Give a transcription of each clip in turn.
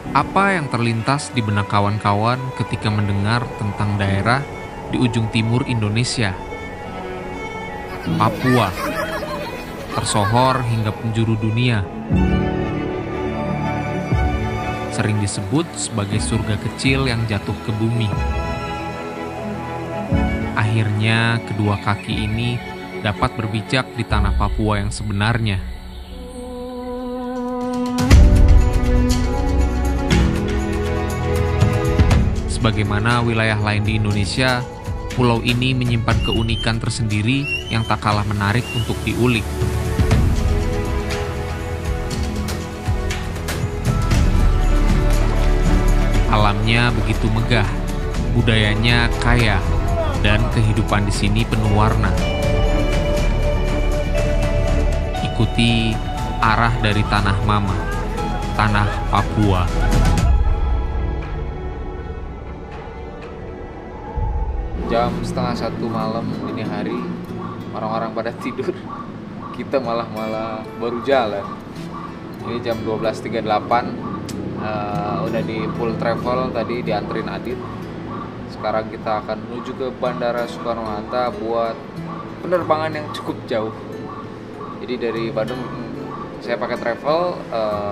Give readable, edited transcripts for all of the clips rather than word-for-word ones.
Apa yang terlintas di benak kawan-kawan ketika mendengar tentang daerah di ujung timur Indonesia, Papua, tersohor hingga penjuru dunia, sering disebut sebagai surga kecil yang jatuh ke bumi. Akhirnya, kedua kaki ini dapat berpijak di tanah Papua yang sebenarnya. Sebagaimana wilayah lain di Indonesia, pulau ini menyimpan keunikan tersendiri yang tak kalah menarik untuk diulik. Alamnya begitu megah, budayanya kaya, dan kehidupan di sini penuh warna. Ikuti arah dari tanah mama, tanah Papua. Jam 1:30 malam dini hari, orang-orang pada tidur, kita malah baru jalan. Ini jam 12.38, udah di full travel, tadi dianterin Adit. Sekarang kita akan menuju ke Bandara Soekarno-Hatta buat penerbangan yang cukup jauh. Jadi dari Bandung saya pakai travel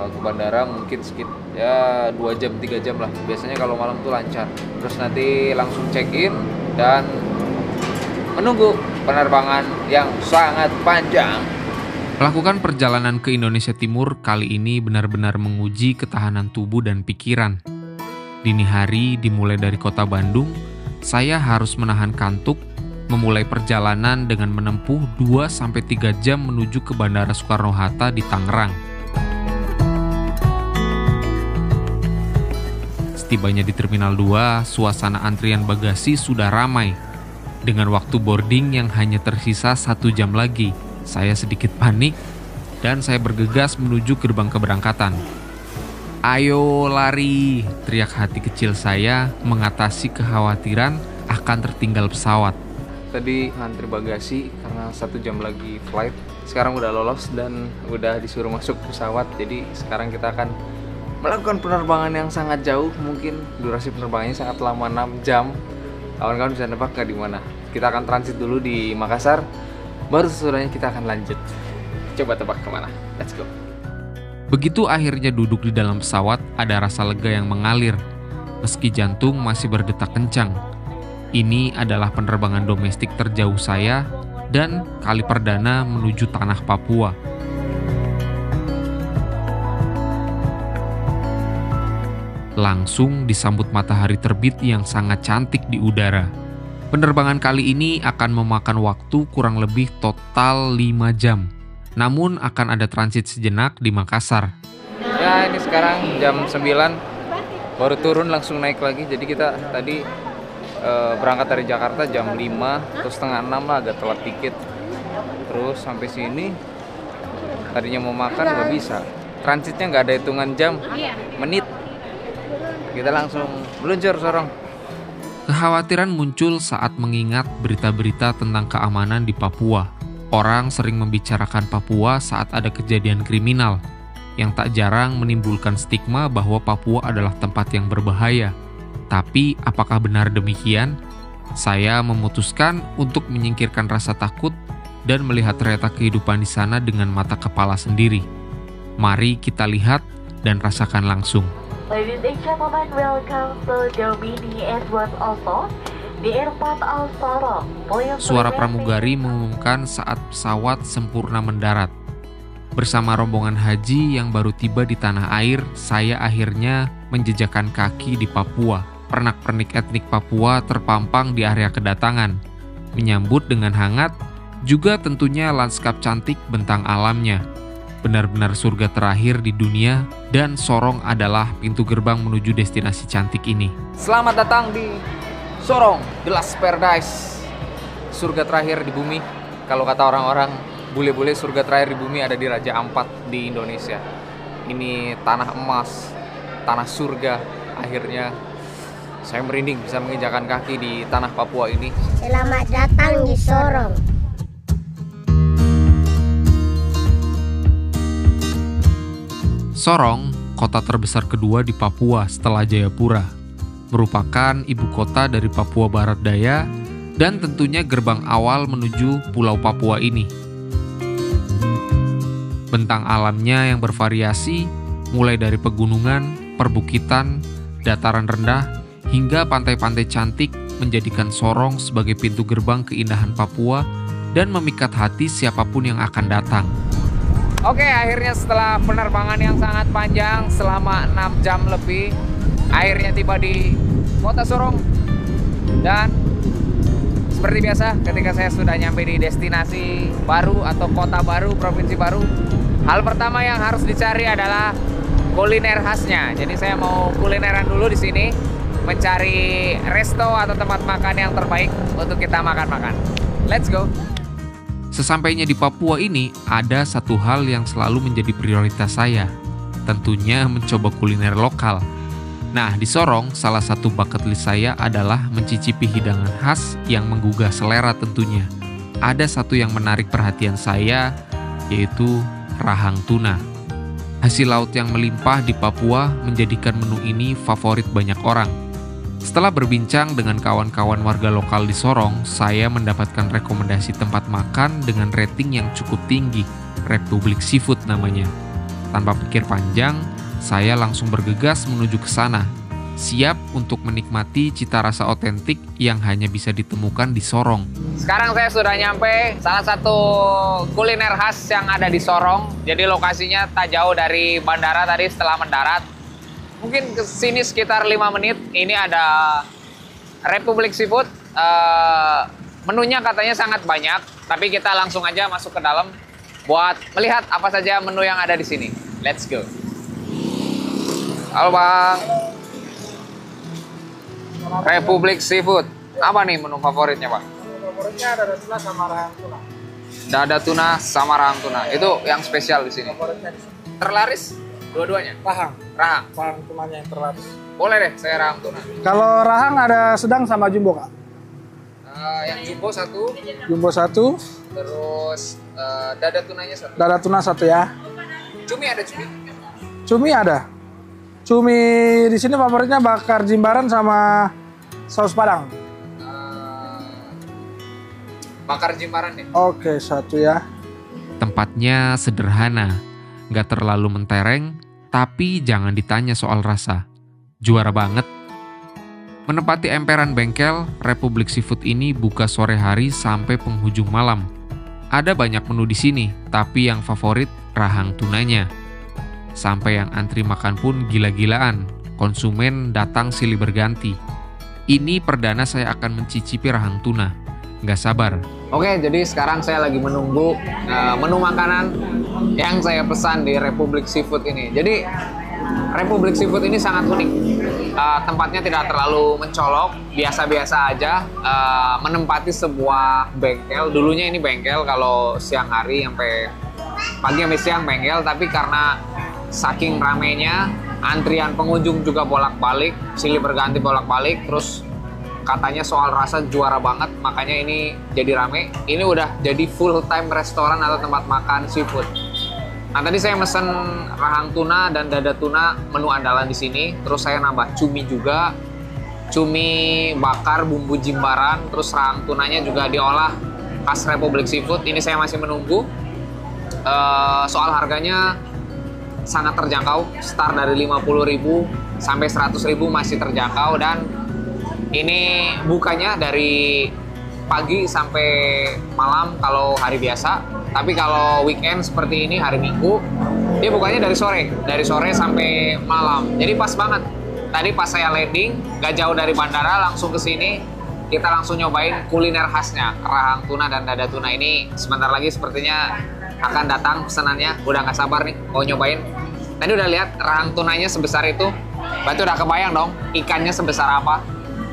ke bandara mungkin sekitar 2 jam 3 jam lah. Biasanya kalau malam tuh lancar. Terus nanti langsung check-in dan menunggu penerbangan yang sangat panjang. Melakukan perjalanan ke Indonesia Timur kali ini benar-benar menguji ketahanan tubuh dan pikiran. Dini hari dimulai dari kota Bandung, saya harus menahan kantuk, memulai perjalanan dengan menempuh 2-3 jam menuju ke Bandara Soekarno-Hatta di Tangerang. Setibanya di Terminal 2, suasana antrian bagasi sudah ramai. Dengan waktu boarding yang hanya tersisa 1 jam lagi, saya sedikit panik dan saya bergegas menuju gerbang keberangkatan. "Ayo lari!" teriak hati kecil saya mengatasi kekhawatiran akan tertinggal pesawat. Tadi ngantri bagasi karena 1 jam lagi flight. Sekarang udah lolos dan udah disuruh masuk pesawat. Jadi sekarang kita akan melakukan penerbangan yang sangat jauh. Mungkin durasi penerbangannya sangat lama, 6 jam. Kawan-kawan bisa nebak nggak di mana? Kita akan transit dulu di Makassar. Baru sesudahnya kita akan lanjut. Coba tebak kemana? Let's go. Begitu akhirnya duduk di dalam pesawat, ada rasa lega yang mengalir. Meski jantung masih berdetak kencang. Ini adalah penerbangan domestik terjauh saya dan kali perdana menuju tanah Papua. Langsung disambut matahari terbit yang sangat cantik di udara. Penerbangan kali ini akan memakan waktu kurang lebih total 5 jam. Namun akan ada transit sejenak di Makassar. Ya, ini sekarang jam 9, baru turun langsung naik lagi. Jadi kita tadi berangkat dari Jakarta jam 5, terus setengah 6 lah, agak telat dikit. Terus sampai sini, tadinya mau makan nggak bisa. Transitnya nggak ada hitungan jam, menit. Kita langsung meluncur Sorong. Kekhawatiran muncul saat mengingat berita-berita tentang keamanan di Papua. Orang sering membicarakan Papua saat ada kejadian kriminal, yang tak jarang menimbulkan stigma bahwa Papua adalah tempat yang berbahaya. Tapi apakah benar demikian? Saya memutuskan untuk menyingkirkan rasa takut dan melihat realita kehidupan di sana dengan mata kepala sendiri. Mari kita lihat dan rasakan langsung. Ladies and gentlemen, welcome to Domini Edward Otto, the airport of Sorong. Suara pramugari mengumumkan saat pesawat sempurna mendarat. Bersama rombongan haji yang baru tiba di tanah air, saya akhirnya menjejakkan kaki di Papua. Pernak-pernik etnik Papua terpampang di area kedatangan, menyambut dengan hangat, juga tentunya lanskap cantik bentang alamnya. Benar-benar surga terakhir di dunia, dan Sorong adalah pintu gerbang menuju destinasi cantik ini. Selamat datang di Sorong, the last paradise. Surga terakhir di bumi. Kalau kata orang-orang, bule-bule surga terakhir di bumi ada di Raja Ampat di Indonesia. Ini tanah emas, tanah surga. Akhirnya saya merinding bisa menginjakan kaki di tanah Papua ini. Selamat datang di Sorong. Sorong kota terbesar kedua di Papua setelah Jayapura. Merupakan ibu kota dari Papua Barat Daya dan tentunya gerbang awal menuju Pulau Papua ini. Bentang alamnya yang bervariasi, mulai dari pegunungan, perbukitan, dataran rendah, hingga pantai-pantai cantik menjadikan Sorong sebagai pintu gerbang keindahan Papua dan memikat hati siapapun yang akan datang. Oke, akhirnya setelah penerbangan yang sangat panjang selama 6 jam lebih, akhirnya tiba di kota Sorong. Dan seperti biasa, ketika saya sudah nyampe di destinasi baru atau kota baru, provinsi baru, hal pertama yang harus dicari adalah kuliner khasnya. Jadi saya mau kulineran dulu di sini, mencari resto atau tempat makan yang terbaik untuk kita makan-makan. Let's go! Sesampainya di Papua ini, ada satu hal yang selalu menjadi prioritas saya. Tentunya mencoba kuliner lokal. Nah, di Sorong, salah satu bucket list saya adalah mencicipi hidangan khas yang menggugah selera tentunya. Ada satu yang menarik perhatian saya, yaitu rahang tuna. Hasil laut yang melimpah di Papua menjadikan menu ini favorit banyak orang. Setelah berbincang dengan kawan-kawan warga lokal di Sorong, saya mendapatkan rekomendasi tempat makan dengan rating yang cukup tinggi, Republik Seafood namanya. Tanpa pikir panjang, saya langsung bergegas menuju ke sana, siap untuk menikmati cita rasa otentik yang hanya bisa ditemukan di Sorong. Sekarang saya sudah nyampe salah satu kuliner khas yang ada di Sorong. Jadi lokasinya tak jauh dari bandara tadi setelah mendarat. Mungkin ke sini sekitar 5 menit. Ini ada Republik Seafood. Menunya katanya sangat banyak, tapi kita langsung aja masuk ke dalam buat melihat apa saja menu yang ada di sini. Let's go. Halo Bang. Republik Seafood. Apa nih menu favoritnya, Pak? Favoritnya dada tuna sama rahang tuna. Dada tuna sama rahang tuna. Itu yang spesial di sini. Favoritnya di sini. Terlaris dua-duanya? Rahang. Rahang. Rahang tunanya yang terlaris. Boleh deh, saya rahang tuna. Kalau rahang ada sedang sama jumbo, Kak. Yang jumbo satu, Jumbo satu, terus dada tunanya satu. dada tuna satu ya. Cumi ada cumi? Cumi ada. Cumi di sini favoritnya bakar jimbaran sama saus padang. Bakar jimbaran nih. Oke, satu ya. Tempatnya sederhana, nggak terlalu mentereng, tapi jangan ditanya soal rasa. Juara banget. Menempati emperan bengkel, Republik Seafood ini buka sore hari sampai penghujung malam. Ada banyak menu di sini, tapi yang favorit rahang tunanya. Sampai yang antri makan pun gila-gilaan, konsumen datang silih berganti. Ini perdana saya akan mencicipi rahang tuna. Nggak sabar. Oke, jadi sekarang saya lagi menunggu menu makanan yang saya pesan di Republik Seafood ini. Jadi Republik Seafood ini sangat unik. Tempatnya tidak terlalu mencolok, biasa-biasa aja. Menempati sebuah bengkel. Dulunya ini bengkel kalau siang hari sampai pagi sampai siang bengkel, tapi karena saking ramenya, antrian pengunjung juga bolak-balik, silih berganti bolak-balik, terus katanya soal rasa juara banget, makanya ini jadi rame. Ini udah jadi full time restoran atau tempat makan seafood. Nah, tadi saya mesen rahang tuna dan dada tuna, menu andalan di sini. Terus saya nambah cumi juga, cumi bakar bumbu jimbaran, terus rahang tunanya juga diolah khas Republik Seafood. Ini saya masih menunggu. Soal harganya sangat terjangkau, start dari 50.000 sampai 100.000 masih terjangkau, dan ini bukanya dari pagi sampai malam kalau hari biasa. Tapi kalau weekend seperti ini, hari Minggu, dia bukanya dari sore sampai malam. Jadi pas banget. Tadi pas saya landing, gak jauh dari bandara, langsung ke sini, kita langsung nyobain kuliner khasnya, rahang tuna dan dada tuna ini. Sebentar lagi sepertinya akan datang pesanannya. Udah gak sabar nih mau nyobain. Tadi udah lihat rahang tunanya sebesar itu, berarti udah kebayang dong ikannya sebesar apa.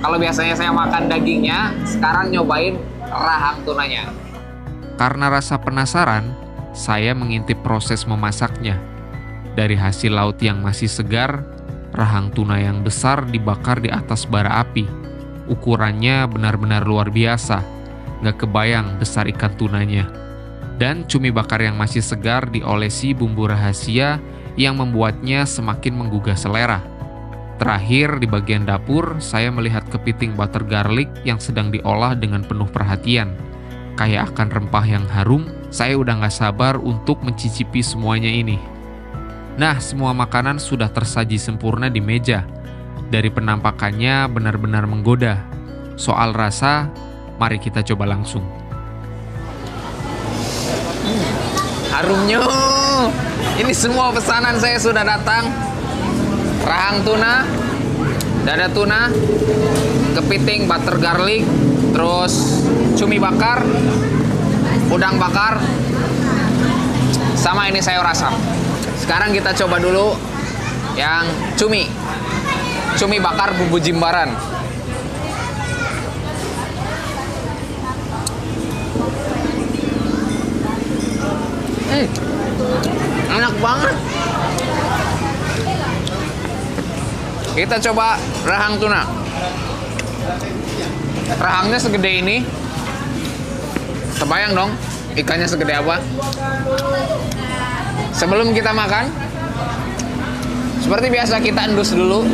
Kalau biasanya saya makan dagingnya, sekarang nyobain rahang tunanya. Karena rasa penasaran, saya mengintip proses memasaknya. Dari hasil laut yang masih segar, rahang tuna yang besar dibakar di atas bara api. Ukurannya benar-benar luar biasa, nggak kebayang besar ikan tunanya. Dan cumi bakar yang masih segar diolesi bumbu rahasia yang membuatnya semakin menggugah selera. Terakhir, di bagian dapur, saya melihat kepiting butter garlic yang sedang diolah dengan penuh perhatian. Kayak akan rempah yang harum, saya udah gak sabar untuk mencicipi semuanya ini. Nah, semua makanan sudah tersaji sempurna di meja. Dari penampakannya benar-benar menggoda. Soal rasa, mari kita coba langsung. Harumnya. Ini semua pesanan saya sudah datang. Rahang tuna, dada tuna, kepiting butter garlic, terus cumi bakar, udang bakar, sama ini sayur asam. Sekarang kita coba dulu yang cumi bakar bumbu jimbaran. Enak banget. Kita coba rahang tuna. Rahangnya segede ini. Kebayang dong ikannya segede apa. Sebelum kita makan, seperti biasa kita endus dulu.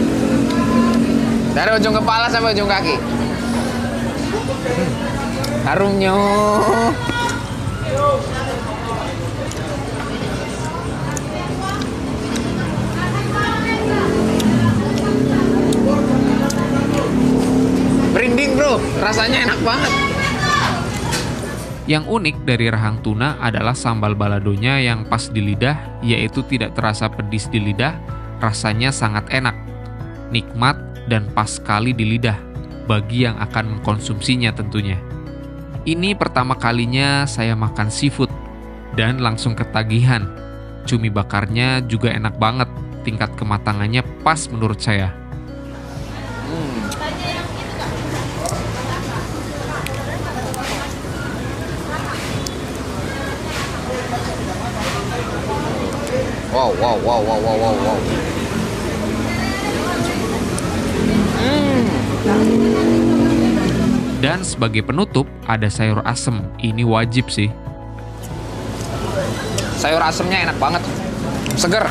Dari ujung kepala sampai ujung kaki. Harumnya. Merinding bro, rasanya enak banget. Yang unik dari rahang tuna adalah sambal baladonya yang pas di lidah, yaitu tidak terasa pedis di lidah, rasanya sangat enak, nikmat, dan pas sekali di lidah, bagi yang akan mengkonsumsinya tentunya. Ini pertama kalinya saya makan seafood, dan langsung ketagihan. Cumi bakarnya juga enak banget, tingkat kematangannya pas menurut saya. Wow. Dan sebagai penutup ada sayur asem. Ini wajib sih. Sayur asemnya enak banget. Seger.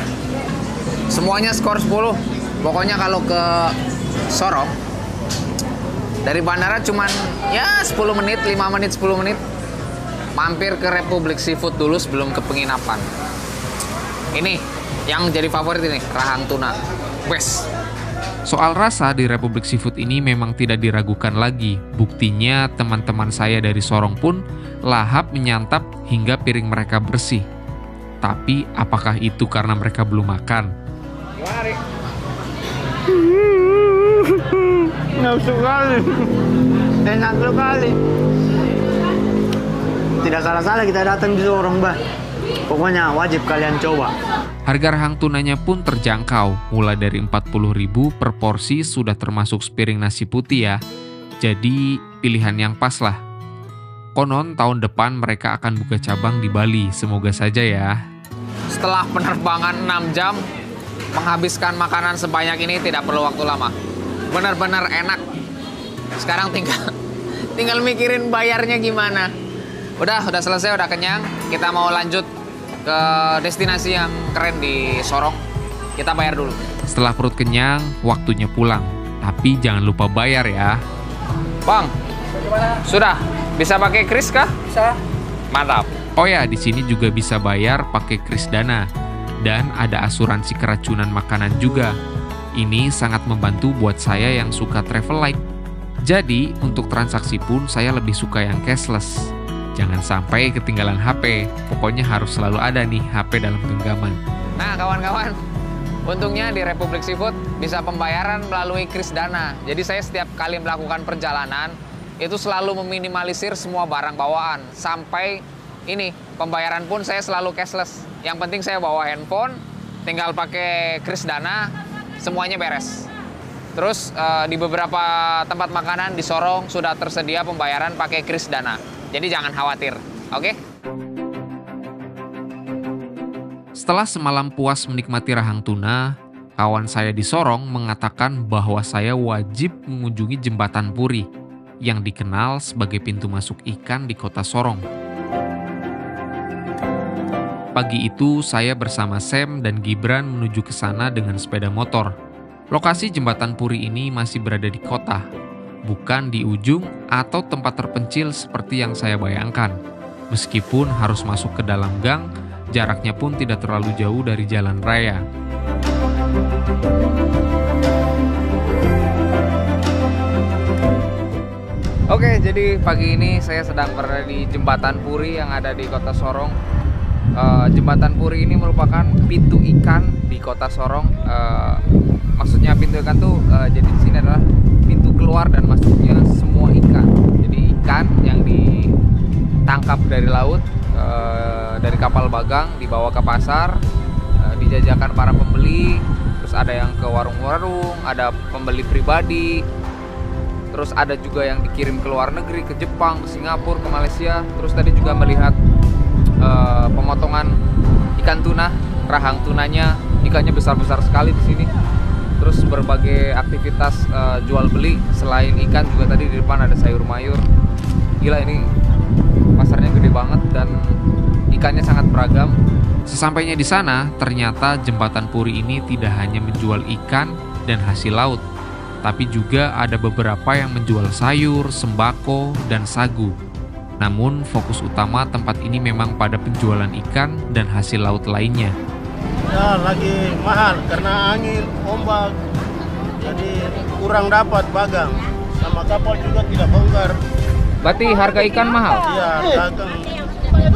Semuanya skor 10. Pokoknya kalau ke Sorong dari bandara cuman ya 10 menit, 5 menit, 10 menit. Mampir ke Republik Seafood dulu sebelum ke penginapan. Ini yang jadi favorit ini, rahang tuna. Wes. Soal rasa di Republik Seafood ini memang tidak diragukan lagi. Buktinya teman-teman saya dari Sorong pun lahap menyantap hingga piring mereka bersih. Tapi apakah itu karena mereka belum makan? Gimana, Ri? Nafsu kali. Enak sekali. Tidak salah-salah kita datang di Sorong, Bah. Pokoknya wajib kalian coba. Harga rahang tunanya pun terjangkau, mulai dari 40.000 per porsi sudah termasuk sepiring nasi putih ya. Jadi pilihan yang pas lah. Konon tahun depan mereka akan buka cabang di Bali, semoga saja ya. Setelah penerbangan 6 jam, menghabiskan makanan sebanyak ini tidak perlu waktu lama. Benar-benar enak. Sekarang tinggal mikirin bayarnya gimana. Udah selesai, udah kenyang. Kita mau lanjut ke destinasi yang keren di Sorong. Kita bayar dulu. Setelah perut kenyang, waktunya pulang. Tapi jangan lupa bayar ya. Bang, sudah bisa pakai kris kah? Bisa. Mantap. Oh ya, di sini juga bisa bayar pakai kris Dana. Dan ada asuransi keracunan makanan juga. Ini sangat membantu buat saya yang suka travel light. Jadi, untuk transaksi pun saya lebih suka yang cashless. Jangan sampai ketinggalan HP. Pokoknya harus selalu ada nih HP dalam genggaman. Nah, kawan-kawan, untungnya di Republik Seafood bisa pembayaran melalui kris Dana. Jadi saya setiap kali melakukan perjalanan itu selalu meminimalisir semua barang bawaan. Sampai ini, pembayaran pun saya selalu cashless. Yang penting saya bawa handphone, tinggal pakai kris Dana, semuanya beres. Terus di beberapa tempat makanan di Sorong sudah tersedia pembayaran pakai kris Dana. Jadi jangan khawatir, oke? Setelah semalam puas menikmati rahang tuna, kawan saya di Sorong mengatakan bahwa saya wajib mengunjungi Jembatan Puri yang dikenal sebagai pintu masuk ikan di kota Sorong. Pagi itu saya bersama Sam dan Gibran menuju ke sana dengan sepeda motor. Lokasi jembatan Puri ini masih berada di kota, bukan di ujung atau tempat terpencil seperti yang saya bayangkan. Meskipun harus masuk ke dalam gang, jaraknya pun tidak terlalu jauh dari jalan raya. Oke, jadi pagi ini saya sedang berada di Jembatan Puri yang ada di Kota Sorong. Jembatan Puri ini merupakan pintu ikan di Kota Sorong. Maksudnya pintu ikan tuh, jadi di sini adalah pintu keluar dan masuknya semua ikan. Jadi ikan yang ditangkap dari laut, dari kapal bagang, dibawa ke pasar, dijajakan para pembeli. Terus ada yang ke warung-warung, ada pembeli pribadi. Terus ada juga yang dikirim ke luar negeri, ke Jepang, ke Singapura, ke Malaysia. Terus tadi juga melihat pemotongan ikan tuna, rahang tunanya, ikannya besar-besar sekali di sini. Terus berbagai aktivitas jual beli, selain ikan juga tadi di depan ada sayur mayur. Gila, ini pasarnya gede banget dan ikannya sangat beragam. Sesampainya di sana, ternyata Jembatan Puri ini tidak hanya menjual ikan dan hasil laut, tapi juga ada beberapa yang menjual sayur, sembako, dan sagu. Namun fokus utama tempat ini memang pada penjualan ikan dan hasil laut lainnya. Ya, lagi mahal karena angin, ombak, jadi kurang dapat bagang. Sama kapal juga tidak bongkar. Berarti harga ikan mahal? Iya, dagang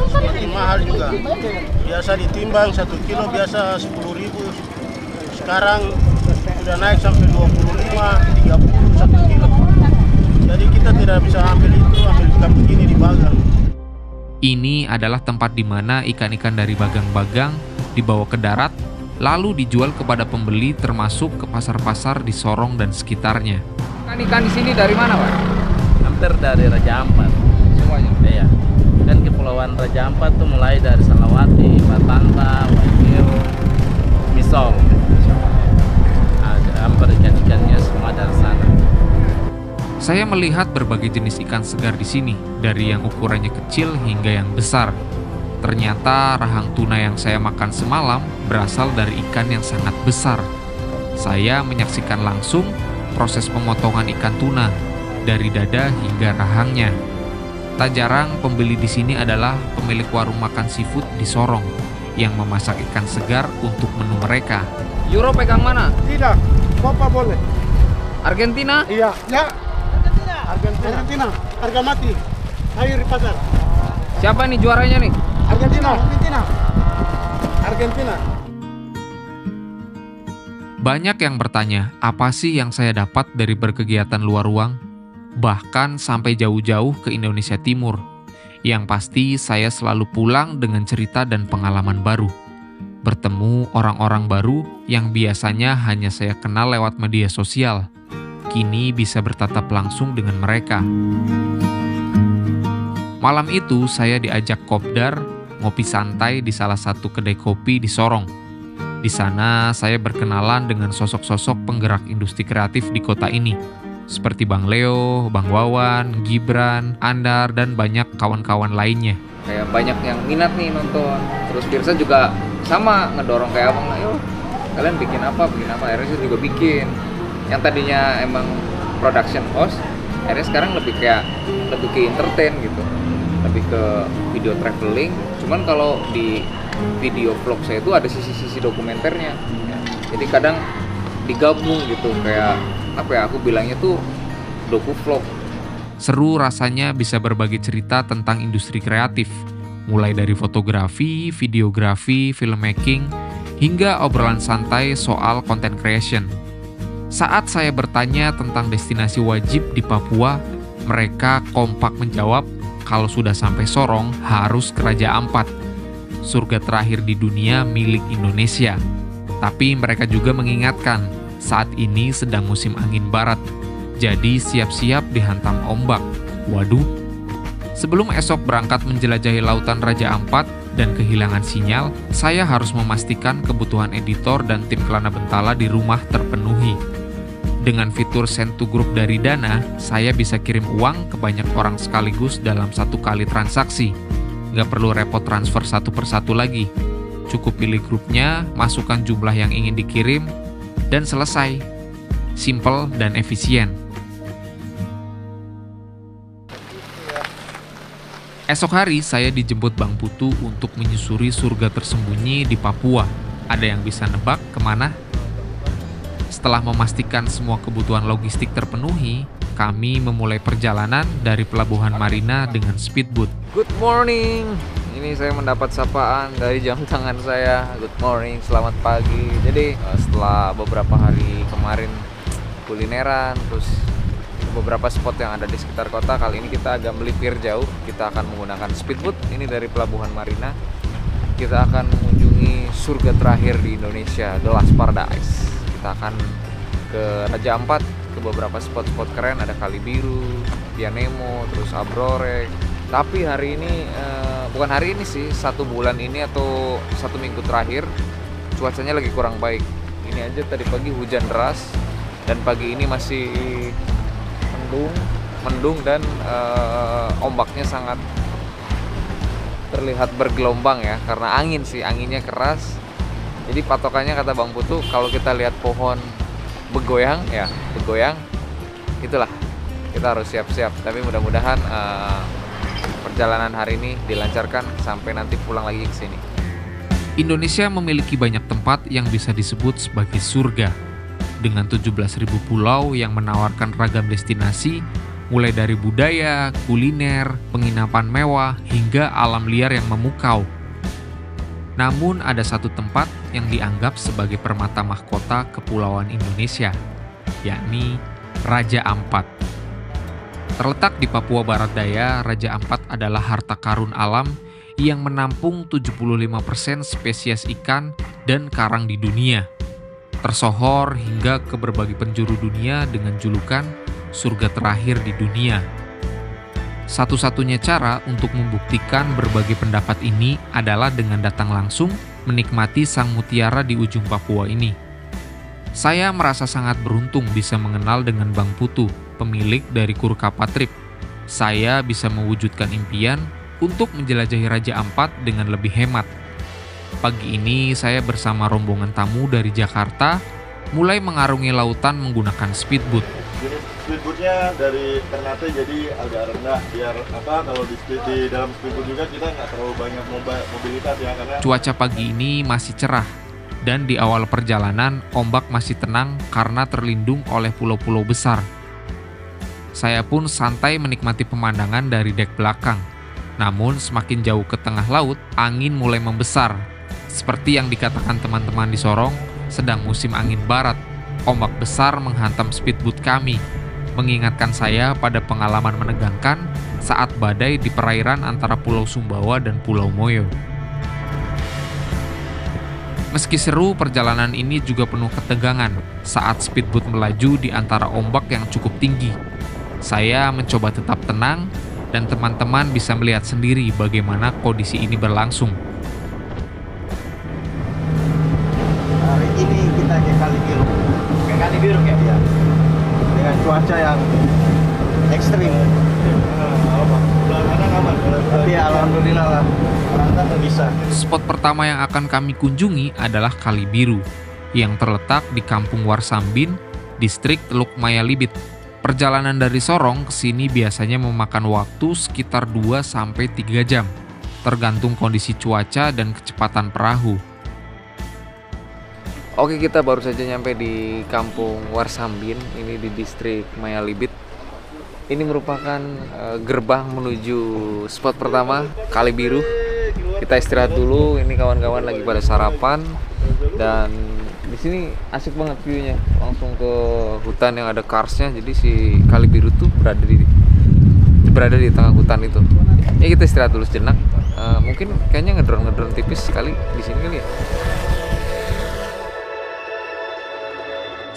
seperti mahal juga. Biasa ditimbang 1 kilo biasa 10.000. Sekarang sudah naik sampai 25, 30, 1 kilo. Jadi kita tidak bisa ambil ikan begini di bagang. Ini adalah tempat di mana ikan-ikan dari bagang-bagang dibawa ke darat, lalu dijual kepada pembeli termasuk ke pasar-pasar di Sorong dan sekitarnya. Ikan di sini dari mana, Pak? Hampir dari Raja Ampat. Semuanya? Iya. Dan kepulauan Raja Ampat tuh mulai dari Salawati, Batanta, Waigeo, Misol. Hampir ikan-ikannya semua dari sana. Saya melihat berbagai jenis ikan segar di sini, dari yang ukurannya kecil hingga yang besar. Ternyata rahang tuna yang saya makan semalam berasal dari ikan yang sangat besar. Saya menyaksikan langsung proses pemotongan ikan tuna, dari dada hingga rahangnya. Tak jarang pembeli di sini adalah pemilik warung makan seafood di Sorong, yang memasak ikan segar untuk menu mereka. Euro pegang mana? Tidak, Bapak boleh. Argentina? Iya. Ya. Argentina. Harga mati. Air di pasar. Siapa nih juaranya nih? Argentina. Banyak yang bertanya, apa sih yang saya dapat dari berkegiatan luar ruang? Bahkan sampai jauh-jauh ke Indonesia Timur. Yang pasti saya selalu pulang dengan cerita dan pengalaman baru. Bertemu orang-orang baru yang biasanya hanya saya kenal lewat media sosial. Kini bisa bertatap langsung dengan mereka. Malam itu saya diajak kopdar ngopi santai di salah satu kedai kopi di Sorong. Di sana saya berkenalan dengan sosok-sosok penggerak industri kreatif di kota ini, seperti Bang Leo, Bang Wawan, Gibran, Andar, dan banyak kawan-kawan lainnya. Kayak banyak yang minat nih nonton. Terus Pirsa juga sama ngedorong kayak abang, ayo kalian bikin apa. Akhirnya saya juga bikin. Yang tadinya emang production house, akhirnya sekarang lebih ke entertain gitu, lebih ke video traveling. Cuman kalau di video vlog saya itu ada sisi-sisi dokumenternya, jadi kadang digabung gitu, kayak aku bilangnya tuh doku vlog. Seru rasanya bisa berbagi cerita tentang industri kreatif, mulai dari fotografi, videografi, filmmaking, hingga obrolan santai soal content creation. Saat saya bertanya tentang destinasi wajib di Papua, mereka kompak menjawab kalau sudah sampai Sorong harus ke Raja Ampat, surga terakhir di dunia milik Indonesia. Tapi mereka juga mengingatkan, saat ini sedang musim angin barat, jadi siap-siap dihantam ombak. Waduh. Sebelum esok berangkat menjelajahi lautan Raja Ampat dan kehilangan sinyal, saya harus memastikan kebutuhan editor dan tim Kelana Bentala di rumah terpenuhi. Dengan fitur send to group dari Dana, saya bisa kirim uang ke banyak orang sekaligus dalam satu kali transaksi. Nggak perlu repot transfer satu persatu lagi. Cukup pilih grupnya, masukkan jumlah yang ingin dikirim, dan selesai. Simple dan efisien. Esok hari saya dijemput Bang Putu untuk menyusuri surga tersembunyi di Papua. Ada yang bisa nebak kemana? Setelah memastikan semua kebutuhan logistik terpenuhi, kami memulai perjalanan dari Pelabuhan Marina dengan speedboat. Good morning. Ini saya mendapat sapaan dari jam tangan saya. Good morning, selamat pagi. Jadi setelah beberapa hari kemarin kulineran, terus beberapa spot yang ada di sekitar kota, kali ini kita agak melipir jauh. Kita akan menggunakan speedboat ini dari Pelabuhan Marina. Kita akan mengunjungi surga terakhir di Indonesia, The Last Paradise. Kita akan ke Raja Ampat, ke beberapa spot-spot keren, ada Kali Biru, Pianemo, terus Abrore. Tapi hari ini, bukan hari ini sih, 1 bulan ini atau 1 minggu terakhir, cuacanya lagi kurang baik. Ini aja tadi pagi hujan deras, dan pagi ini masih mendung dan ombaknya sangat terlihat bergelombang ya, karena angin sih, anginnya keras. Jadi patokannya kata Bang Putu, kalau kita lihat pohon bergoyang, itulah kita harus siap-siap. Tapi mudah-mudahan perjalanan hari ini dilancarkan sampai nanti pulang lagi ke sini. Indonesia memiliki banyak tempat yang bisa disebut sebagai surga. Dengan 17.000 pulau yang menawarkan ragam destinasi, mulai dari budaya, kuliner, penginapan mewah, hingga alam liar yang memukau. Namun ada satu tempat yang dianggap sebagai permata mahkota Kepulauan Indonesia, yakni Raja Ampat. Terletak di Papua Barat Daya, Raja Ampat adalah harta karun alam yang menampung 75% spesies ikan dan karang di dunia. Tersohor hingga ke berbagai penjuru dunia dengan julukan surga terakhir di dunia. Satu-satunya cara untuk membuktikan berbagai pendapat ini adalah dengan datang langsung menikmati sang mutiara di ujung Papua ini. Saya merasa sangat beruntung bisa mengenal dengan Bang Putu, pemilik dari Kurkapa Trip. Saya bisa mewujudkan impian untuk menjelajahi Raja Ampat dengan lebih hemat. Pagi ini saya bersama rombongan tamu dari Jakarta mulai mengarungi lautan menggunakan speedboat. Speedboatnya dari Ternate jadi agak rendah biar kalau di dalam speedboat juga kita nggak terlalu banyak mobilitas ya, karena cuaca pagi ini masih cerah dan di awal perjalanan ombak masih tenang karena terlindung oleh pulau-pulau besar. Saya pun santai menikmati pemandangan dari dek belakang. Namun semakin jauh ke tengah laut, angin mulai membesar. Seperti yang dikatakan teman-teman di Sorong, sedang musim angin barat. Ombak besar menghantam speedboat kami, mengingatkan saya pada pengalaman menegangkan saat badai di perairan antara Pulau Sumbawa dan Pulau Moyo. Meski seru, perjalanan ini juga penuh ketegangan saat speedboat melaju di antara ombak yang cukup tinggi. Saya mencoba tetap tenang, dan teman-teman bisa melihat sendiri bagaimana kondisi ini berlangsung. Hari ini kita ke Kali Biru. Ke Kali Biru ya? Iya. Dengan cuaca yang ekstrim. Tapi alhamdulillah lah, orang bisa. Spot pertama yang akan kami kunjungi adalah Kali Biru, yang terletak di Kampung Warsambin, distrik Teluk Mayalibit. Perjalanan dari Sorong ke sini biasanya memakan waktu sekitar 2-3 jam, tergantung kondisi cuaca dan kecepatan perahu. Oke, kita baru saja nyampe di Kampung Warsambin, ini di distrik Mayalibit. Ini merupakan gerbang menuju spot pertama, Kali Biru. Kita istirahat dulu, ini kawan-kawan lagi pada sarapan, dan di sini asik banget view-nya, langsung ke hutan yang ada karsnya. Jadi si Kali Biru tuh berada di tengah hutan itu. Ya kita istirahat dulu sejenak. Mungkin kayaknya ngedrone tipis sekali di sini kali ya.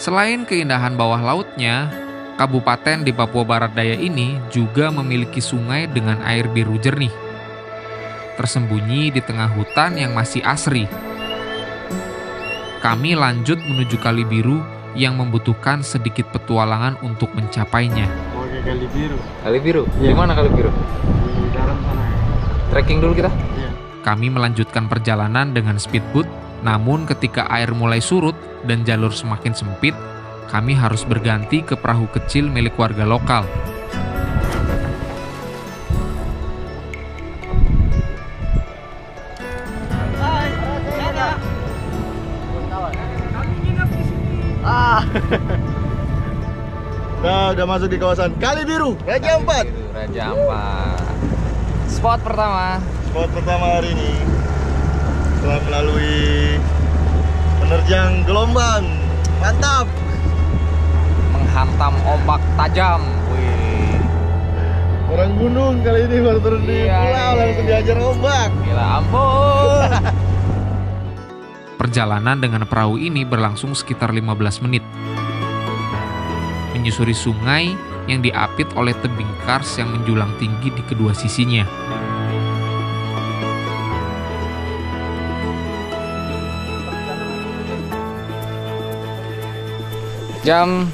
Selain keindahan bawah lautnya, kabupaten di Papua Barat Daya ini juga memiliki sungai dengan air biru jernih, tersembunyi di tengah hutan yang masih asri. Kami lanjut menuju Kali Biru yang membutuhkan sedikit petualangan untuk mencapainya. Oke, Kali Biru. Kali Biru? Iya. Di mana Kali Biru? Di dalam sana. trekking dulu kita. Kami melanjutkan perjalanan dengan speedboat, namun ketika air mulai surut dan jalur semakin sempit, kami harus berganti ke perahu kecil milik warga lokal. Udah masuk di kawasan Kali Biru, Raja Ampat. Raja Ampat. Spot pertama. Spot pertama hari ini telah melalui penerjang gelombang. Mantap. Menghantam ombak tajam. Wih. Orang gunung kali ini baru turun di pulau langsung diajar ombak. Gila ampun. Perjalanan dengan perahu ini berlangsung sekitar 15 menit. Menyusuri sungai yang diapit oleh tebing kars yang menjulang tinggi di kedua sisinya. Jam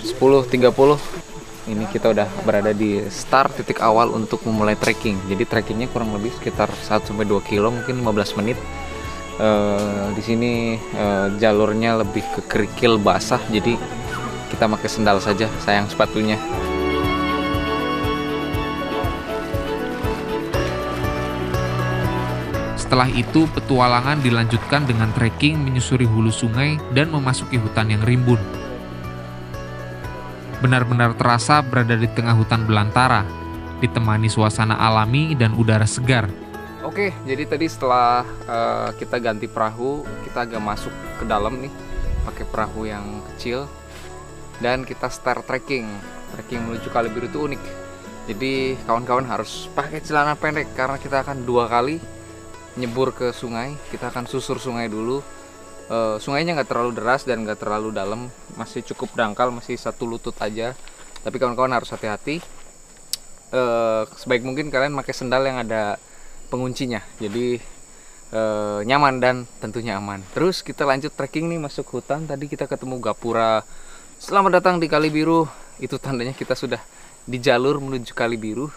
10.30 ini kita udah berada di start titik awal untuk memulai trekking. Jadi trekkingnya kurang lebih sekitar 1-2 kilo, mungkin 15 menit. Di sini jalurnya lebih ke kerikil basah, jadi kita pakai sendal saja, sayang sepatunya. Setelah itu, petualangan dilanjutkan dengan trekking menyusuri hulu sungai dan memasuki hutan yang rimbun. Benar-benar terasa berada di tengah hutan belantara, ditemani suasana alami dan udara segar. Oke, jadi tadi setelah kita ganti perahu, kita agak masuk ke dalam nih, pakai perahu yang kecil, dan kita start trekking. Trekking menuju Kali Biru itu unik. Jadi kawan-kawan harus pakai celana pendek karena kita akan 2 kali nyebur ke sungai. Kita akan susur sungai dulu. Sungainya nggak terlalu deras dan nggak terlalu dalam, masih cukup dangkal, masih 1 lutut aja. Tapi kawan-kawan harus hati-hati. Sebaik mungkin kalian pakai sendal yang ada penguncinya, jadi nyaman dan tentunya aman. Terus kita lanjut trekking nih, masuk hutan. Tadi kita ketemu gapura "Selamat datang di Kali Biru". Itu tandanya kita sudah di jalur menuju Kali Biru.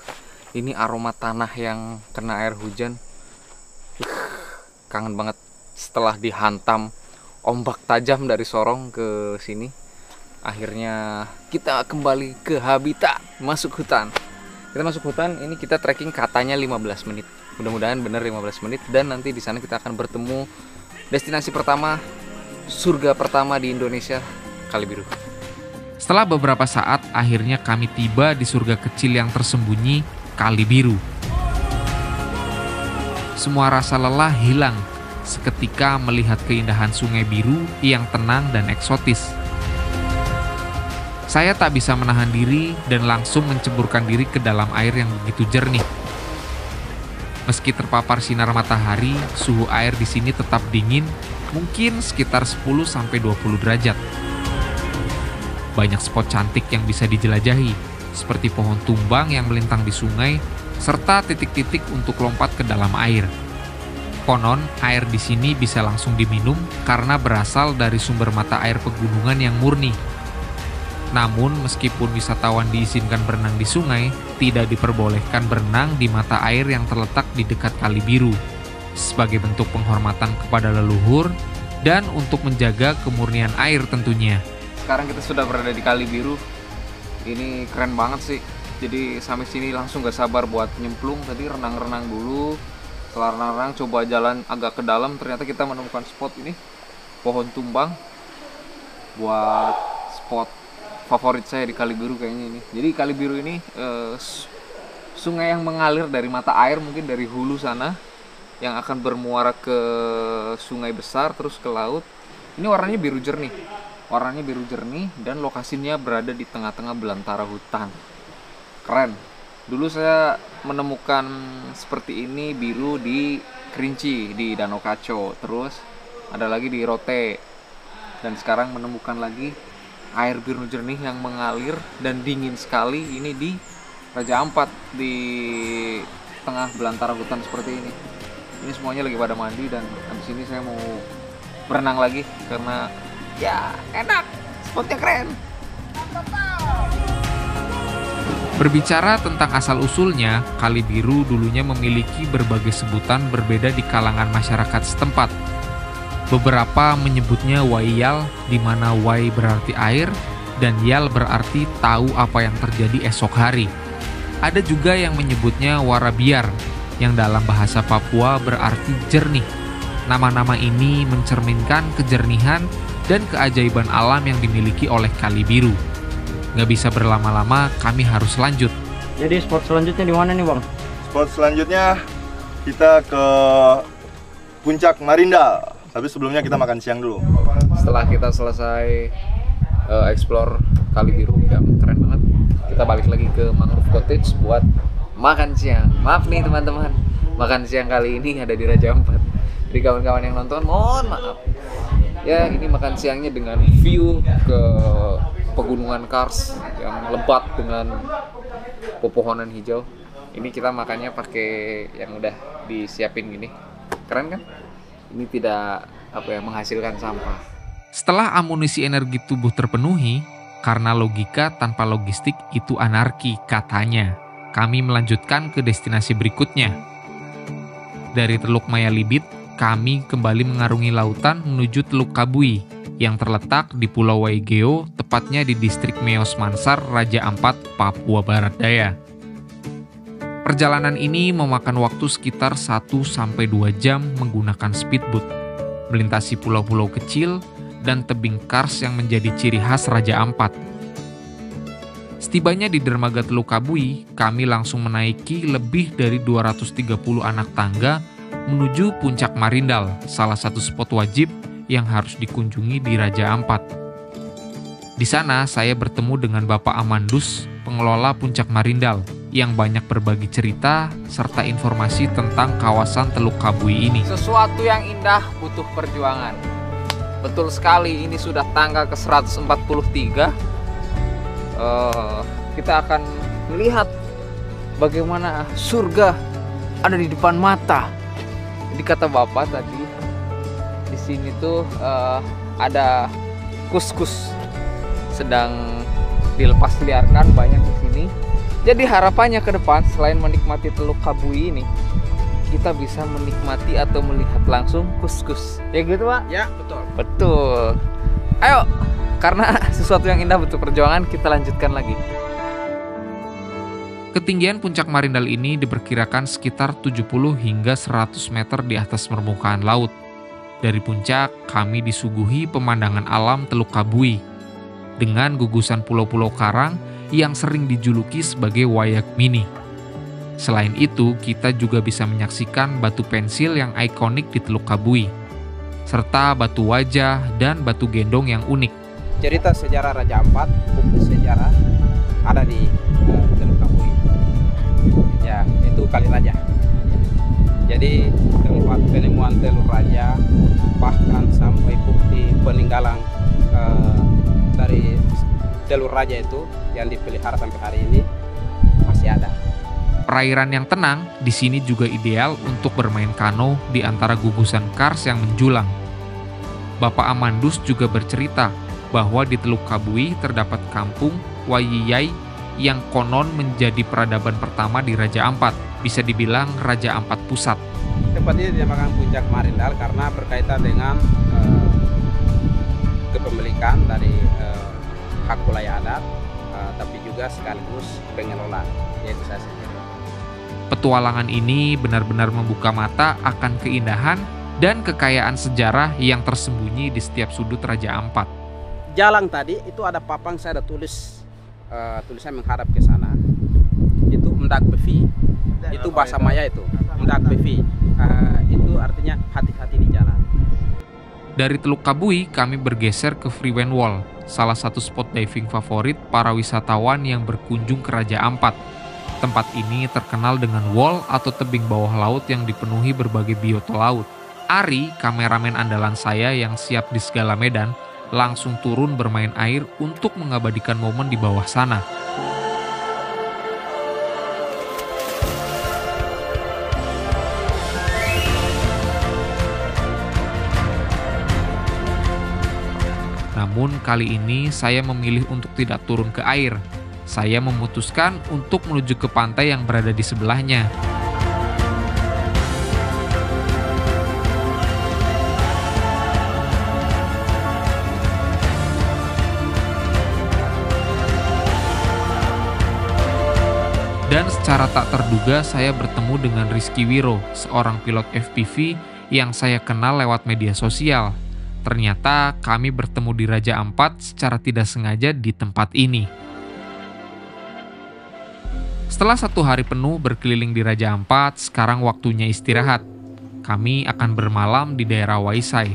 Ini aroma tanah yang kena air hujan. Kangen banget setelah dihantam ombak tajam dari Sorong ke sini. Akhirnya kita kembali ke habitat, masuk hutan. Kita masuk hutan, ini kita trekking katanya 15 menit. Mudah-mudahan bener 15 menit, dan nanti di sana kita akan bertemu destinasi pertama, surga pertama di Indonesia, Kali Biru. Setelah beberapa saat, akhirnya kami tiba di surga kecil yang tersembunyi, Kali Biru. Semua rasa lelah hilang seketika melihat keindahan sungai biru yang tenang dan eksotis. Saya tak bisa menahan diri dan langsung menceburkan diri ke dalam air yang begitu jernih. Meski terpapar sinar matahari, suhu air di sini tetap dingin, mungkin sekitar 10-20 derajat. Banyak spot cantik yang bisa dijelajahi, seperti pohon tumbang yang melintang di sungai, serta titik-titik untuk lompat ke dalam air. Konon, air di sini bisa langsung diminum karena berasal dari sumber mata air pegunungan yang murni. Namun, meskipun wisatawan diizinkan berenang di sungai, tidak diperbolehkan berenang di mata air yang terletak di dekat Kali Biru, sebagai bentuk penghormatan kepada leluhur dan untuk menjaga kemurnian air tentunya. Sekarang kita sudah berada di Kali Biru. Ini keren banget sih. Jadi sampai sini langsung gak sabar buat nyemplung. Tadi renang-renang dulu. Setelah renang-renang coba jalan agak ke dalam. Ternyata kita menemukan spot ini, pohon tumbang, buat spot favorit saya di Kali Biru kayaknya ini. Jadi Kali Biru ini sungai yang mengalir dari mata air, mungkin dari hulu sana, yang akan bermuara ke sungai besar terus ke laut. Ini warnanya biru jernih. Warnanya biru jernih dan lokasinya berada di tengah-tengah belantara hutan. Keren. Dulu saya menemukan seperti ini biru di Kerinci, di Danau Kaco. Terus ada lagi di Rote. Dan sekarang menemukan lagi air biru jernih yang mengalir dan dingin sekali ini di Raja Ampat, di tengah belantara hutan seperti ini. Ini semuanya lagi pada mandi dan habis ini saya mau berenang lagi karena ya enak, spotnya keren. Berbicara tentang asal-usulnya, Kali Biru dulunya memiliki berbagai sebutan berbeda di kalangan masyarakat setempat. Beberapa menyebutnya Waiyal, di mana Wai berarti air, dan Yal berarti tahu apa yang terjadi esok hari. Ada juga yang menyebutnya Warabiar, yang dalam bahasa Papua berarti jernih. Nama-nama ini mencerminkan kejernihan dan keajaiban alam yang dimiliki oleh Kali Biru. Nggak bisa berlama-lama, kami harus lanjut. Jadi spot selanjutnya di mana nih Bang? Spot selanjutnya kita ke Puncak Marindal. Tapi sebelumnya kita makan siang dulu. Setelah kita selesai explore Kali Biru yang keren banget, kita balik lagi ke Mangrove Cottage buat makan siang. Maaf nih teman-teman, makan siang kali ini ada di Raja Ampat. Jadi kawan-kawan yang nonton mohon maaf ya, ini makan siangnya dengan view ke pegunungan Kars yang lebat dengan pepohonan hijau. Ini kita makannya pakai yang udah disiapin gini, keren kan? Ini tidak menghasilkan sampah. Setelah amunisi energi tubuh terpenuhi, karena logika tanpa logistik itu anarki katanya, kami melanjutkan ke destinasi berikutnya. Dari Teluk Mayalibit, kami kembali mengarungi lautan menuju Teluk Kabui yang terletak di Pulau Waigeo, tepatnya di distrik Meos Mansar, Raja Ampat, Papua Barat Daya. Perjalanan ini memakan waktu sekitar 1-2 jam menggunakan speedboat, melintasi pulau-pulau kecil dan tebing kars yang menjadi ciri khas Raja Ampat. Setibanya di dermaga Teluk Kabui, kami langsung menaiki lebih dari 230 anak tangga menuju Puncak Marindal, salah satu spot wajib yang harus dikunjungi di Raja Ampat. Di sana saya bertemu dengan Bapak Amandus, pengelola Puncak Marindal, yang banyak berbagi cerita serta informasi tentang kawasan Teluk Kabui ini. Sesuatu yang indah butuh perjuangan. Betul sekali, ini sudah tangga ke 143. Kita akan melihat bagaimana surga ada di depan mata. Jadi kata Bapak tadi, di sini tuh ada kus-kus sedang dilepas liarkan banyak di sini. Jadi harapannya ke depan selain menikmati Teluk Kabui ini, kita bisa menikmati atau melihat langsung kus-kus. Ya gitu Pak? Ya, betul. Betul. Ayo, karena sesuatu yang indah butuh perjuangan, kita lanjutkan lagi. Ketinggian Puncak Marindal ini diperkirakan sekitar 70 hingga 100 meter di atas permukaan laut. Dari puncak, kami disuguhi pemandangan alam Teluk Kabui dengan gugusan pulau-pulau karang yang sering dijuluki sebagai Wayak Mini. Selain itu, kita juga bisa menyaksikan batu pensil yang ikonik di Teluk Kabui, serta batu wajah dan batu gendong yang unik. Cerita sejarah Raja Ampat, buku sejarah ada di Teluk Kabui. Ya, itu Kali Raja. Jadi tempat penemuan Teluk Raja, bahkan sampai bukti peninggalan dari Teluk Raja itu yang dipelihara sampai hari ini masih ada. Perairan yang tenang di sini juga ideal untuk bermain kano di antara gugusan kars yang menjulang. Bapak Amandus juga bercerita bahwa di Teluk Kabui terdapat kampung Wayiyai yang konon menjadi peradaban pertama di Raja Ampat, bisa dibilang Raja Ampat Pusat. Tempat ini dinamakan Puncak Marindal karena berkaitan dengan kepemilikan dari hak wilayah adat, tapi juga sekaligus pengelolaan, yaitu saya sendiri. Petualangan ini benar-benar membuka mata akan keindahan dan kekayaan sejarah yang tersembunyi di setiap sudut Raja Ampat. Jalan tadi itu ada papang, saya ada tulis tulisan menghadap ke sana. Itu Mdak Bevi, itu bahasa Maya itu Mdak Bevi. Itu artinya hati-hati di jalan. Dari Teluk Kabui, kami bergeser ke Freewen Wall, salah satu spot diving favorit para wisatawan yang berkunjung ke Raja Ampat. Tempat ini terkenal dengan wall atau tebing bawah laut yang dipenuhi berbagai biota laut. Ari, kameramen andalan saya yang siap di segala medan, langsung turun bermain air untuk mengabadikan momen di bawah sana. Namun kali ini saya memilih untuk tidak turun ke air. saya memutuskan untuk menuju ke pantai yang berada di sebelahnya. Dan secara tak terduga saya bertemu dengan Rizky Wiro, seorang pilot FPV yang saya kenal lewat media sosial. Ternyata kami bertemu di Raja Ampat secara tidak sengaja di tempat ini. Setelah 1 hari penuh berkeliling di Raja Ampat, sekarang waktunya istirahat. Kami akan bermalam di daerah Waisai.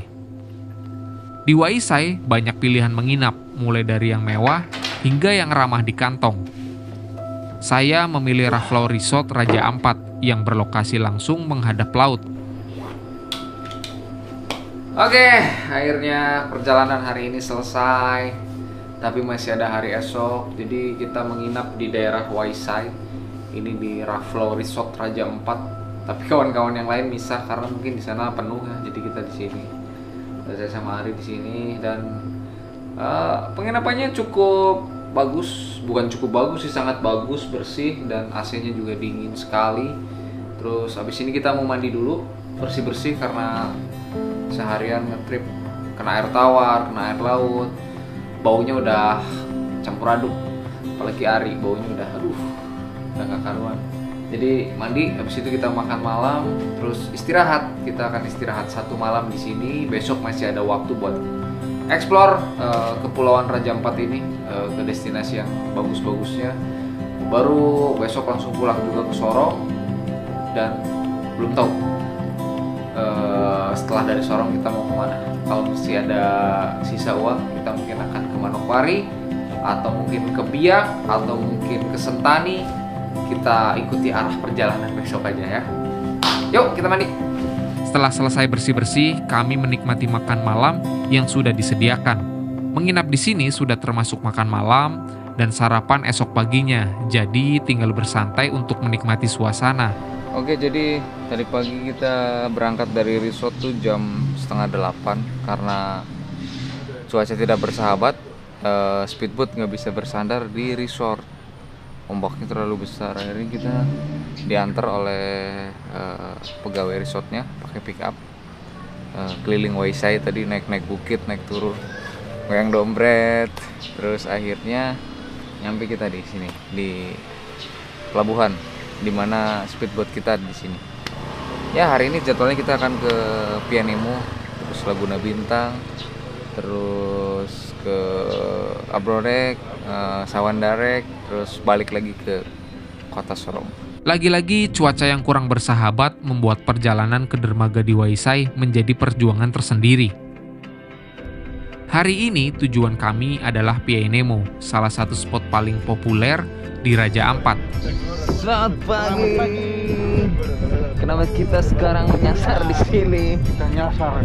Di Waisai banyak pilihan menginap, mulai dari yang mewah hingga yang ramah di kantong. Saya memilih Raflau Resort Raja Ampat yang berlokasi langsung menghadap laut. Oke, akhirnya perjalanan hari ini selesai. Tapi masih ada hari esok. Jadi kita menginap di daerah Waisai. Ini di Raflau Resort Raja Ampat. Tapi kawan-kawan yang lain misah karena mungkin di sana penuh ya. Jadi kita di sini. Saya sama Ari di sini dan penginapannya cukup bagus, bukan cukup bagus sih, sangat bagus, bersih dan AC-nya juga dingin sekali. Terus habis ini kita mau mandi dulu, bersih-bersih karena seharian ngetrip kena air tawar, kena air laut. Baunya udah campur aduk. Apalagi Ari, baunya udah gak karuan. Jadi mandi, habis itu kita makan malam, terus istirahat. Kita akan istirahat 1 malam di sini. Besok masih ada waktu buat explore Kepulauan Raja Ampat ini, ke destinasi yang bagus-bagusnya. Baru besok langsung pulang juga ke Sorong. Dan belum tahu setelah dari Sorong kita mau kemana. Kalau masih ada sisa uang, kita mungkin akan ke Manokwari, atau mungkin ke Biak, atau mungkin ke Sentani. Kita ikuti arah perjalanan besok aja ya. Yuk kita mandi. Setelah selesai bersih-bersih, kami menikmati makan malam yang sudah disediakan. Menginap di sini sudah termasuk makan malam dan sarapan esok paginya, jadi tinggal bersantai untuk menikmati suasana. Oke, jadi tadi pagi kita berangkat dari resort tuh jam 7:30 karena cuaca tidak bersahabat. Speedboat nggak bisa bersandar di resort, ombaknya terlalu besar. Akhirnya kita diantar oleh pegawai resortnya pakai pick up keliling Waisai. Tadi naik bukit, naik turun, goyang dompet, terus akhirnya nyampe kita di sini di pelabuhan di mana speedboat kita di sini. Ya, hari ini jadwalnya kita akan ke Pianemo, terus Laguna Bintang, terus ke Abrorek, Sawandarek, terus balik lagi ke kota Sorong. Lagi-lagi cuaca yang kurang bersahabat membuat perjalanan ke dermaga di Waisai menjadi perjuangan tersendiri. Hari ini tujuan kami adalah Pianemo, salah satu spot paling populer di Raja Ampat. Selamat pagi. Kenapa kita sekarang nyasar di sini? Kita nyasar.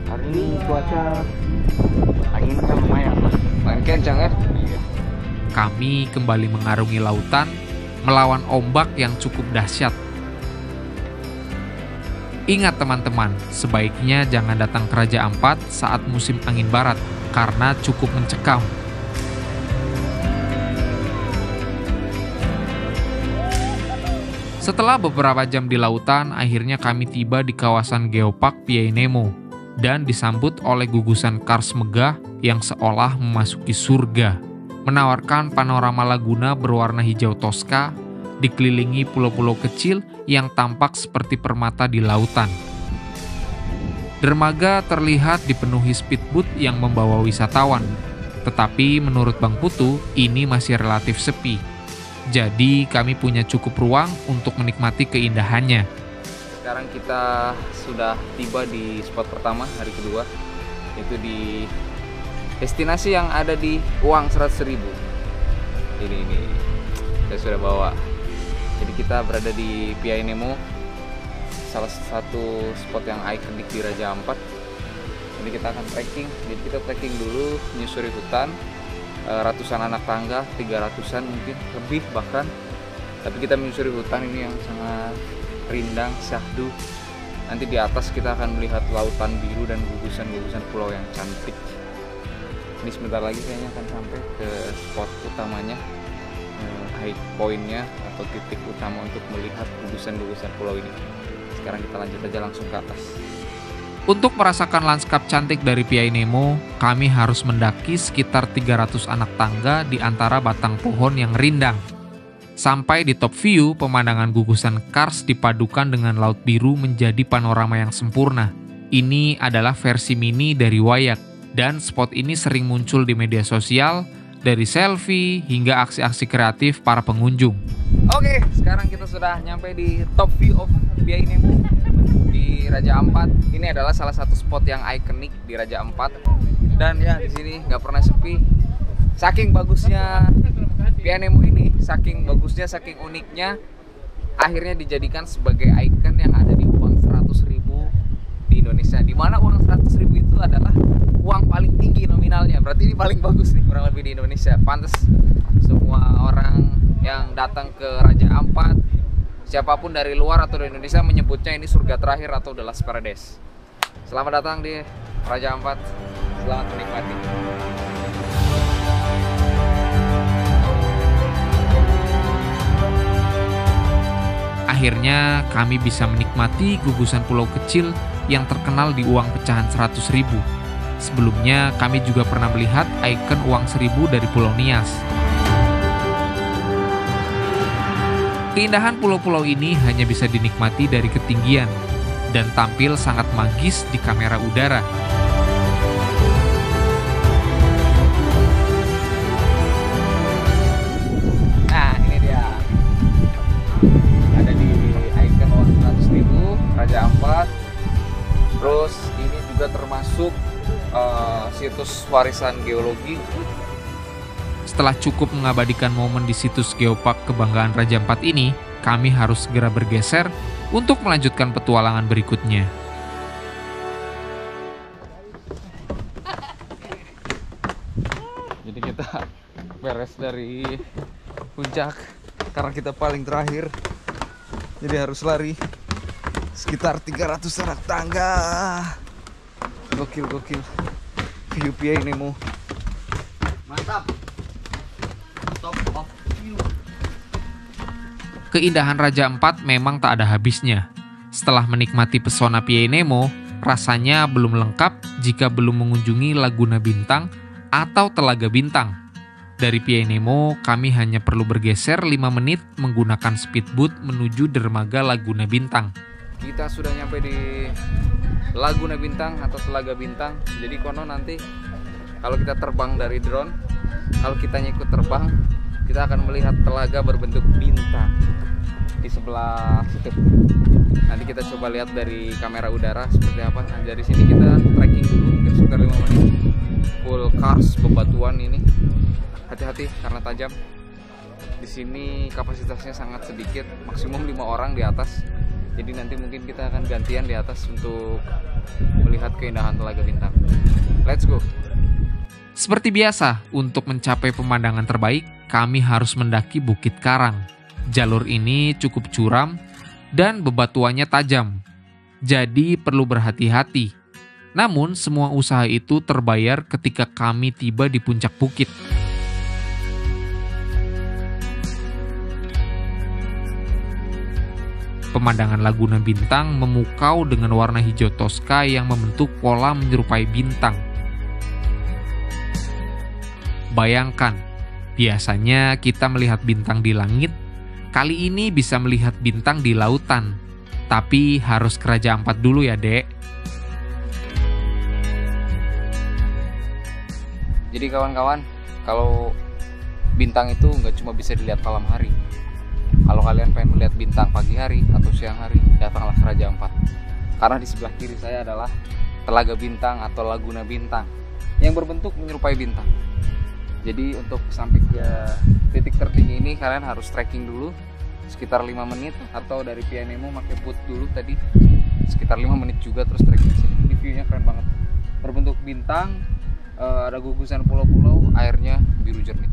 Hari ini cuaca anginnya lumayan. Main kencang ya? Kami kembali mengarungi lautan, melawan ombak yang cukup dahsyat. Ingat teman-teman, sebaiknya jangan datang ke Raja Ampat saat musim angin barat, karena cukup mencekam. Setelah beberapa jam di lautan, akhirnya kami tiba di kawasan Geopark Pianemo dan disambut oleh gugusan kars megah yang seolah memasuki surga. Menawarkan panorama laguna berwarna hijau toska, dikelilingi pulau-pulau kecil yang tampak seperti permata di lautan. Dermaga terlihat dipenuhi speedboat yang membawa wisatawan, tetapi menurut Bang Putu, ini masih relatif sepi. Jadi kami punya cukup ruang untuk menikmati keindahannya. Sekarang kita sudah tiba di spot pertama hari kedua, itu di destinasi yang ada di uang 100.000. Ini saya sudah bawa. Jadi kita berada di Pianemo, salah satu spot yang ikonik di Raja Ampat. Ini kita akan trekking. Jadi kita trekking dulu, menyusuri hutan. Ratusan anak tangga, 300-an mungkin, lebih bahkan. Tapi kita menyusuri hutan ini yang sangat rindang, syahdu. Nanti di atas kita akan melihat lautan biru dan gugusan-gugusan pulau yang cantik. Ini sebentar lagi kayaknya akan sampai ke spot utamanya, high point-nya atau titik utama untuk melihat gugusan-gugusan pulau ini. Sekarang kita lanjut aja langsung ke atas. Untuk merasakan lanskap cantik dari Piai Nemo, kami harus mendaki sekitar 300 anak tangga di antara batang pohon yang rindang. Sampai di top view, pemandangan gugusan Kars dipadukan dengan laut biru menjadi panorama yang sempurna. Ini adalah versi mini dari Wayak, dan spot ini sering muncul di media sosial, dari selfie hingga aksi-aksi kreatif para pengunjung. Oke, sekarang kita sudah nyampe di top view of Piai Nemo di Raja Ampat. Ini adalah salah satu spot yang ikonik di Raja Ampat, dan ya di sini nggak pernah sepi. Saking bagusnya Piai Nemo ini, saking bagusnya, saking uniknya, akhirnya dijadikan sebagai ikon yang ada di uang 100.000 di Indonesia. Dimana uang 100.000 itu adalah uang paling tinggi nominalnya. Berarti ini paling bagus nih kurang lebih di Indonesia. Pantes semua orang yang datang ke Raja Ampat, siapapun dari luar atau dari Indonesia, menyebutnya ini surga terakhir atau The Last Paradise. Selamat datang di Raja Ampat. Selamat menikmati. Akhirnya kami bisa menikmati gugusan pulau kecil yang terkenal di uang pecahan 100.000. Sebelumnya kami juga pernah melihat ikon uang 1.000 dari Pulau Nias. Keindahan pulau-pulau ini hanya bisa dinikmati dari ketinggian dan tampil sangat magis di kamera udara. Nah, ini dia. Ada di ikon uang 100.000 Raja Ampat. Terus ini juga termasuk situs warisan geologi. Setelah cukup mengabadikan momen di situs geopark kebanggaan Raja Ampat ini, kami harus segera bergeser untuk melanjutkan petualangan berikutnya. Jadi kita beres dari puncak karena kita paling terakhir. Jadi harus lari sekitar 300 anak tangga. Gokil. View Piai Nemo. Mantap. Top of view. Keindahan Raja Ampat memang tak ada habisnya. Setelah menikmati pesona Piai Nemo, rasanya belum lengkap jika belum mengunjungi Laguna Bintang atau Telaga Bintang. Dari Piai Nemo, kami hanya perlu bergeser 5 menit menggunakan speedboat menuju dermaga Laguna Bintang. Kita sudah nyampe di Laguna Bintang atau Telaga Bintang. Jadi konon nanti kalau kita terbang dari drone, kalau kita ikut terbang, kita akan melihat telaga berbentuk bintang di sebelah situ. Nanti kita coba lihat dari kamera udara seperti apa. Nah, dari sini kita trekking dulu mungkin sekitar 5 menit. Full Kars bebatuan ini. Hati-hati karena tajam. Di sini kapasitasnya sangat sedikit, maksimum 5 orang di atas. Jadi nanti mungkin kita akan gantian di atas untuk melihat keindahan Telaga Bintang. Let's go. Seperti biasa, untuk mencapai pemandangan terbaik, kami harus mendaki Bukit Karang. Jalur ini cukup curam dan bebatuannya tajam, jadi perlu berhati-hati. Namun, semua usaha itu terbayar ketika kami tiba di puncak bukit. Pemandangan Laguna Bintang memukau dengan warna hijau toska yang membentuk pola menyerupai bintang. Bayangkan, biasanya kita melihat bintang di langit, kali ini bisa melihat bintang di lautan. Tapi harus ke Raja Ampat dulu ya, Dek. Jadi kawan-kawan, kalau bintang itu nggak cuma bisa dilihat malam hari. Kalau kalian pengen melihat bintang pagi hari atau siang hari, datanglah ke Raja Ampat. Karena di sebelah kiri saya adalah Telaga Bintang atau Laguna Bintang yang berbentuk menyerupai bintang. Jadi untuk sampai ke titik tertinggi ini kalian harus trekking dulu sekitar 5 menit, atau dari Piai Nemo pakai boot dulu tadi sekitar 5 menit juga, terus trekking sini. Ini view-nya keren banget. Berbentuk bintang, ada gugusan pulau-pulau, airnya biru jernih.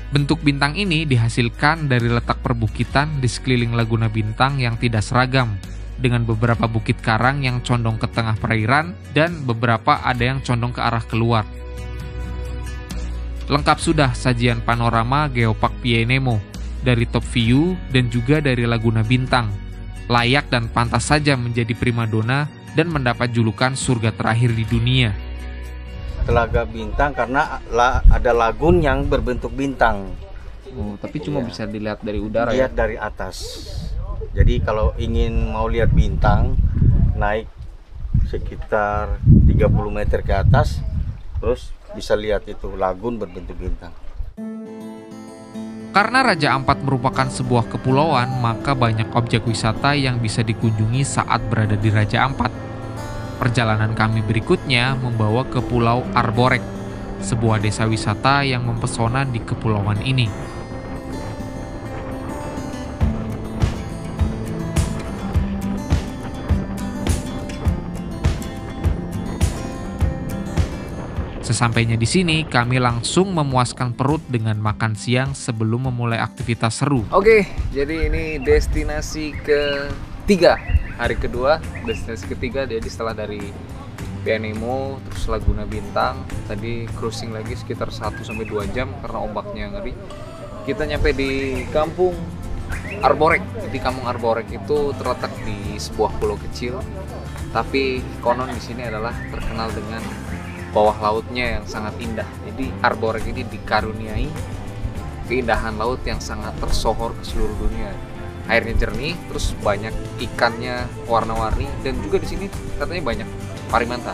Bentuk bintang ini dihasilkan dari letak perbukitan di sekeliling Laguna Bintang yang tidak seragam. dengan beberapa bukit karang yang condong ke tengah perairan dan beberapa ada yang condong ke arah keluar. Lengkap sudah sajian panorama Geopark Pienemo dari top view dan juga dari Laguna Bintang. Layak dan pantas saja menjadi primadona dan mendapat julukan surga terakhir di dunia. Telaga Bintang karena ada lagun yang berbentuk bintang. Oh, tapi cuma bisa dilihat dari udara Lihat dari atas. Jadi kalau ingin mau lihat bintang, naik sekitar 30 meter ke atas, terus bisa lihat itu lagun berbentuk bintang. Karena Raja Ampat merupakan sebuah kepulauan, maka banyak objek wisata yang bisa dikunjungi saat berada di Raja Ampat. Perjalanan kami berikutnya membawa ke Pulau Arborek, sebuah desa wisata yang mempesona di kepulauan ini. Sesampainya di sini, kami langsung memuaskan perut dengan makan siang sebelum memulai aktivitas seru. Oke, jadi ini destinasi ketiga, hari kedua, destinasi ketiga. Jadi setelah dari Pienemo, terus Laguna Bintang, tadi cruising lagi sekitar 1-2 jam karena ombaknya ngeri. Kita nyampe di Kampung Arborek. Jadi Kampung Arborek itu terletak di sebuah pulau kecil, tapi konon di sini adalah terkenal dengan bawah lautnya yang sangat indah. Jadi Arborek ini dikaruniai keindahan laut yang sangat tersohor ke seluruh dunia. Airnya jernih, terus banyak ikannya warna-warni, dan juga di sini katanya banyak parimanta.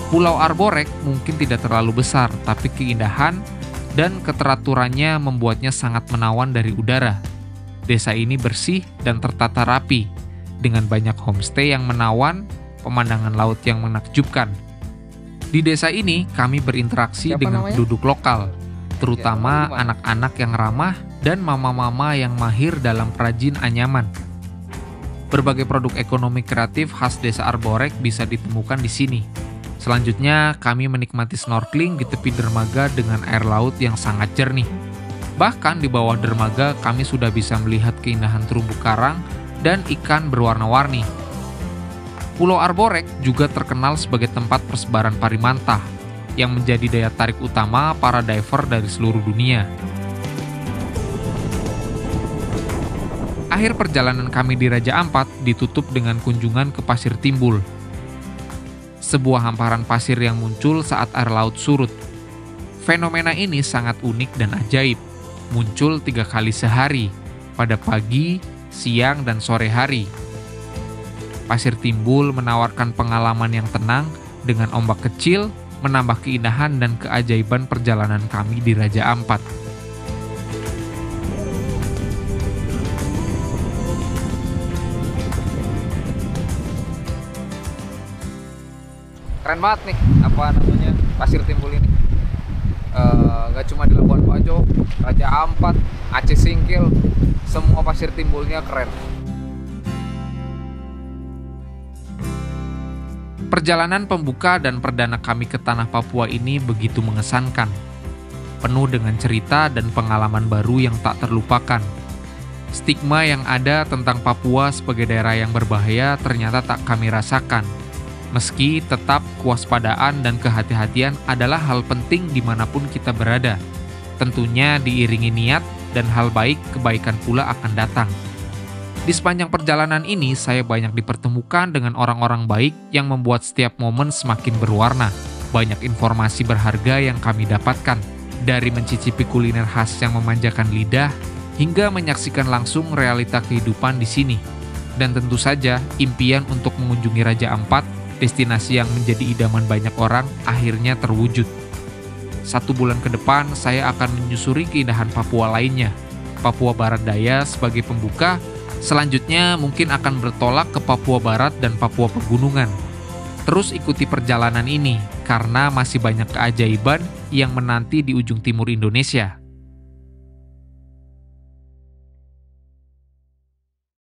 Pulau Arborek mungkin tidak terlalu besar, tapi keindahan dan keteraturannya membuatnya sangat menawan dari udara. Desa ini bersih dan tertata rapi, dengan banyak homestay yang menawan, pemandangan laut yang menakjubkan. Di desa ini, kami berinteraksi dengan penduduk lokal, terutama anak-anak yang ramah dan mama-mama yang mahir dalam perajin anyaman. Berbagai produk ekonomi kreatif khas desa Arborek bisa ditemukan di sini. Selanjutnya, kami menikmati snorkeling di tepi dermaga dengan air laut yang sangat jernih. Bahkan di bawah dermaga, kami sudah bisa melihat keindahan terumbu karang dan ikan berwarna-warni. Pulau Arborek juga terkenal sebagai tempat persebaran parimanta yang menjadi daya tarik utama para diver dari seluruh dunia. Akhir perjalanan kami di Raja Ampat ditutup dengan kunjungan ke Pasir Timbul, sebuah hamparan pasir yang muncul saat air laut surut. Fenomena ini sangat unik dan ajaib, muncul 3 kali sehari, pada pagi, siang, dan sore hari. Pasir Timbul menawarkan pengalaman yang tenang dengan ombak kecil, menambah keindahan dan keajaiban perjalanan kami di Raja Ampat. Keren banget nih, Pasir Timbul ini. Gak cuma di Labuan Bajo, Raja Ampat, Aceh Singkil, semua pasir timbulnya keren. Perjalanan pembuka dan perdana kami ke tanah Papua ini begitu mengesankan, penuh dengan cerita dan pengalaman baru yang tak terlupakan. Stigma yang ada tentang Papua sebagai daerah yang berbahaya ternyata tak kami rasakan. Meski tetap kewaspadaan dan kehati-hatian adalah hal penting dimanapun kita berada. Tentunya diiringi niat dan hal baik, kebaikan pula akan datang. Di sepanjang perjalanan ini, saya banyak dipertemukan dengan orang-orang baik yang membuat setiap momen semakin berwarna. Banyak informasi berharga yang kami dapatkan, dari mencicipi kuliner khas yang memanjakan lidah, hingga menyaksikan langsung realita kehidupan di sini. Dan tentu saja, impian untuk mengunjungi Raja Ampat, destinasi yang menjadi idaman banyak orang, akhirnya terwujud. 1 bulan ke depan, saya akan menyusuri keindahan Papua lainnya. Papua Barat Daya sebagai pembuka, selanjutnya mungkin akan bertolak ke Papua Barat dan Papua Pegunungan. Terus ikuti perjalanan ini, karena masih banyak keajaiban yang menanti di ujung timur Indonesia.